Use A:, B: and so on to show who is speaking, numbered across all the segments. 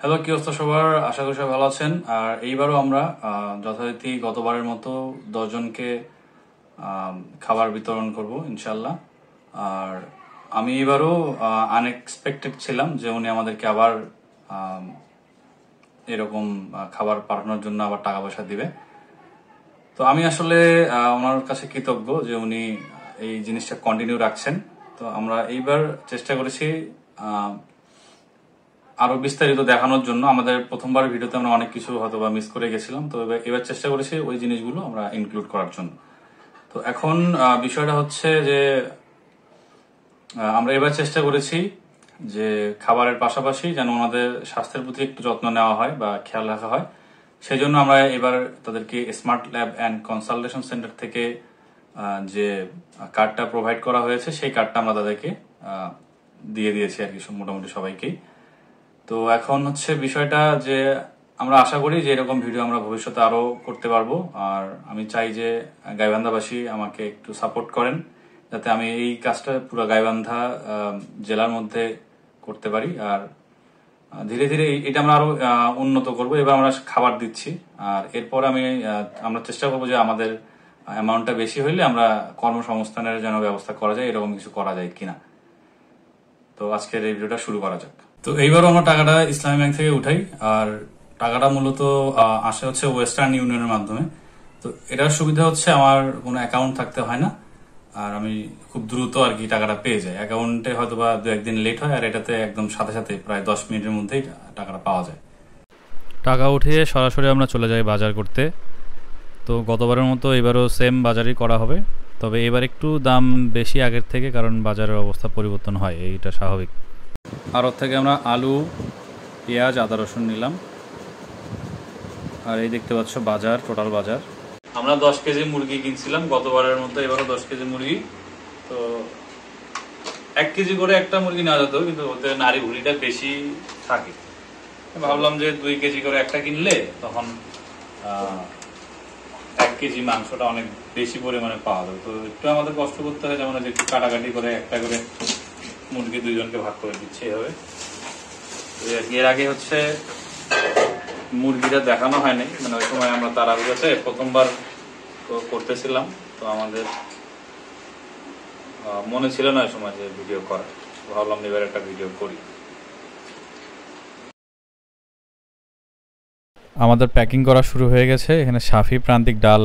A: Hello, কি অবস্থা সবার? আশা করি সবাই ভালো আছেন। আর এইবারও আমরা যথারীতি গতবারের মতো 10 জনকে খাবার বিতরণ করব ইনশাল্লাহ। আর আমি এবারও আনএক্সপেক্টেড ছিলাম যে উনি আমাদেরকে আবার এরকম খাবার পাঠানোর জন্য আবার টাকা পয়সা দিবে। তো আমি আসলে ওনার কাছে কৃতজ্ঞ যে উনি এই জিনিসটা কন্টিনিউ রাখছেন। তো আমরা এইবার চেষ্টা করেছি আরো বিস্তারিত দেখানোর জন্য। আমাদের প্রথমবার ভিডিওতে আমরা অনেক কিছু হয়তো বা মিস করে গেছিলাম, তো এবার চেষ্টা করেছি ওই জিনিসগুলো আমরা ইনক্লুড করার জন্য। তো এখন বিষয়টা হচ্ছে যে আমরা এবার চেষ্টা করেছি যে খাবারের পাশাপাশি যেন ওনাদের স্বাস্থ্যের প্রতি একটু যত্ন নেওয়া হয় বা খেয়াল রাখা হয়। সেই জন্য আমরা এবার তাদেরকে smart lab and consultation centre থেকে যে কার্ডটা প্রোভাইড করা হয়েছে সেই কার্ডটা আমরা তাদেরকে দিয়ে দিয়েছি আর কি, মোটামুটি সবাইকেই। তো এখন হচ্ছে বিষয়টা যে আমরা আশা করি যে এরকম ভিডিও আমরা ভবিষ্যতে আরো করতে পারবো। আর আমি চাই যে গাইবান্ধাবাসী আমাকে একটু সাপোর্ট করেন যাতে আমি এই কাজটা পুরো গাইবান্ধা জেলার মধ্যে করতে পারি। আর ধীরে ধীরে এটা আমরা আরো উন্নত করব। এবার আমরা খাবার দিচ্ছি, আর এরপর আমরা চেষ্টা করবো যে আমাদের অ্যামাউন্টটা বেশি হইলে আমরা কর্মসংস্থানের যেন ব্যবস্থা করা যায়, এরকম কিছু করা যায় কিনা। তো আজকের এই ভিডিওটা শুরু করা যাক। তো এইবারও আমরা টাকাটা ইসলামী ব্যাংক থেকে উঠাই, আর টাকাটা মূলত আসে হচ্ছে ওয়েস্টার্ন ইউনিয়নের মাধ্যমে। তো এটার সুবিধা হচ্ছে আমার কোনো অ্যাকাউন্ট থাকতে হয় না, আর আমি খুব দ্রুত আর কি টাকাটা পেয়ে যাই। অ্যাকাউন্টে হয়তো বা 2-1 দিন লেট হয়, আর এটাতে একদম সাথে সাথে প্রায় 10 মিনিটের মধ্যেই টাকাটা পাওয়া যায়।
B: টাকা উঠিয়ে সরাসরি আমরা চলে যাই বাজার করতে। তো গতবারের মতো এবারও সেম বাজারই করা হবে, তবে এবার একটু দাম বেশি আগের থেকে, কারণ বাজারের অবস্থা পরিবর্তন হয়, এইটা স্বাভাবিক।
A: আর ওর থেকে আমরা আলু, পেঁয়াজ, আদা, রসুন নিলাম। আর এই দেখতে পাচ্ছ বাজার, টোটাল বাজার। আমরা 10 কেজি মুরগি কিনছিলাম গতবারের মতো, এবারও 10 কেজি মুরগি। তো 1 কেজি করে একটা মুরগি নেওয়া যেত, কিন্তু ওতে নাড়ি ভুড়িটা বেশি থাকে। ভাবলাম যে 2 কেজি করে একটা কিনলে তখন 1 কেজি মাংসটা অনেক বেশি পরিমাণে পাওয়া যাবে। তো একটু আমাদের কষ্ট করতে হয়, যেমন একটু কাটাকাটি করে একটা করে মুরগি 2 জনকে ভাগ করে দিচ্ছে এভাবে। এর আগে হচ্ছে মুরগিটা দেখানো হয়নি, মানে ওই সময় আমরা তারাবিতে প্রথমবার করতেছিলাম, তো আমাদের মনে ছিল না ওই সময় যে ভিডিও করা। ভাবলাম এবার একটা ভিডিও করি।
B: আমাদের প্যাকিং করা শুরু হয়ে গেছে। এখানে সাফি প্রান্তিক ডাল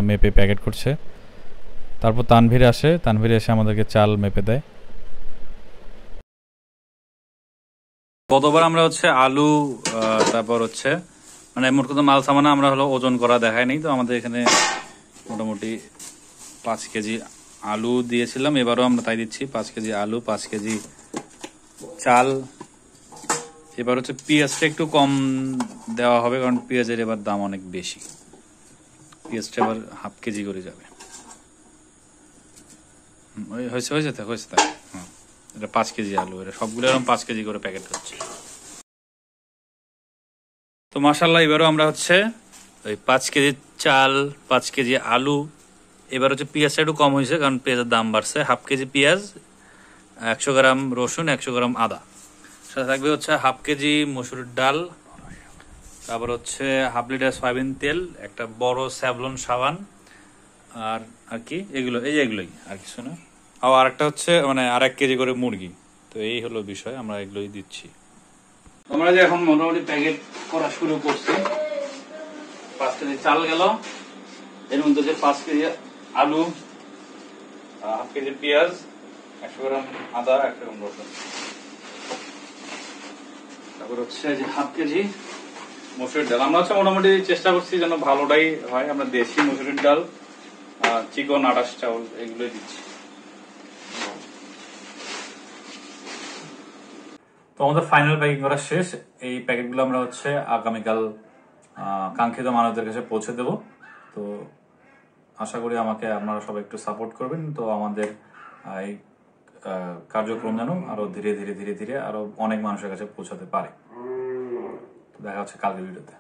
B: মেপে প্যাকেট করছে, তারপর তানভীর আসে, তানভীর এসে আমাদেরকে চাল মেপে দেয়।
A: গতবার আমরা হচ্ছে আলু, তারপর হচ্ছে মানে মোট কথা মাল সামানা আমরা হলো ওজন করা দেখায়নি। তো আমাদের এখানে মোটামুটি 5 কেজি আলু দিয়েছিলাম, এবারও আমরা তাই দিচ্ছি। 5 কেজি আলু, 5 কেজি চাল। এবার হচ্ছে পেঁয়াজটা একটু কম দেওয়া হবে, কারণ পেঁয়াজের এবার দাম অনেক বেশি। পেঁয়াজটা এবার 1/2 কেজি করে যাবে। হয়েছে থাক। হ্যাঁ, এটা 5 কেজি আলু, এটা সবগুলো এরকম 5 কেজি করে প্যাকেট হচ্ছে। তো মাশাআল্লাহ, এবারও আমরা হচ্ছে ওই 5 কেজি চাল, 5 কেজি আলু। এবার হচ্ছে পেঁয়াজটা একটু কম হয়েছে, কারণ পেঁয়াজের দাম বাড়ছে। 1/2 কেজি পেঁয়াজ, 100 গ্রাম রসুন, 100 গ্রাম আদা। সাথে থাকবে হচ্ছে 1/2 কেজি মসুরের ডাল, তারপর হচ্ছে 1/2 লিটার সয়াবিন তেল, একটা বড় স্যাভলন সাবান, আর কি এগুলোই আর কিছু না। আর একটা হচ্ছে মানে 1/2 কেজি করে মুরগি। তো এই হলো বিষয়, আমরা এগুলোই দিচ্ছি। আমরা যে এখন মোটামুটি প্যাকেট করা শুরু করছি। 5 কেজি চাল গেল, এর মধ্যে হচ্ছে 5 কেজি আলু, 1/2 কেজি পেঁয়াজ, 100 গ্রাম আদা, 100 গ্রাম রসুন। তারপর হচ্ছে যে 1/2 কেজি মসুরের ডাল। আমরা হচ্ছে মোটামুটি চেষ্টা করছি যেন ভালোটাই হয়। আমরা দেশি মসুরের ডাল, চিকন আটাশ চাউল এগুলোই দিচ্ছি। তো আমাদের ফাইনাল প্যাকিং করা শেষ। এই প্যাকেটগুলো আমরা হচ্ছে আগামীকাল কাঙ্ক্ষিত মানুষদের কাছে পৌঁছে দেব। তো আশা করি আপনারা সবাই একটু সাপোর্ট করবেন। তো আমাদের এই কার্যক্রম যেন আরো ধীরে ধীরে আরো অনেক মানুষের কাছে পৌঁছাতে পারে। দেখা হচ্ছে কালকের ভিডিওতে।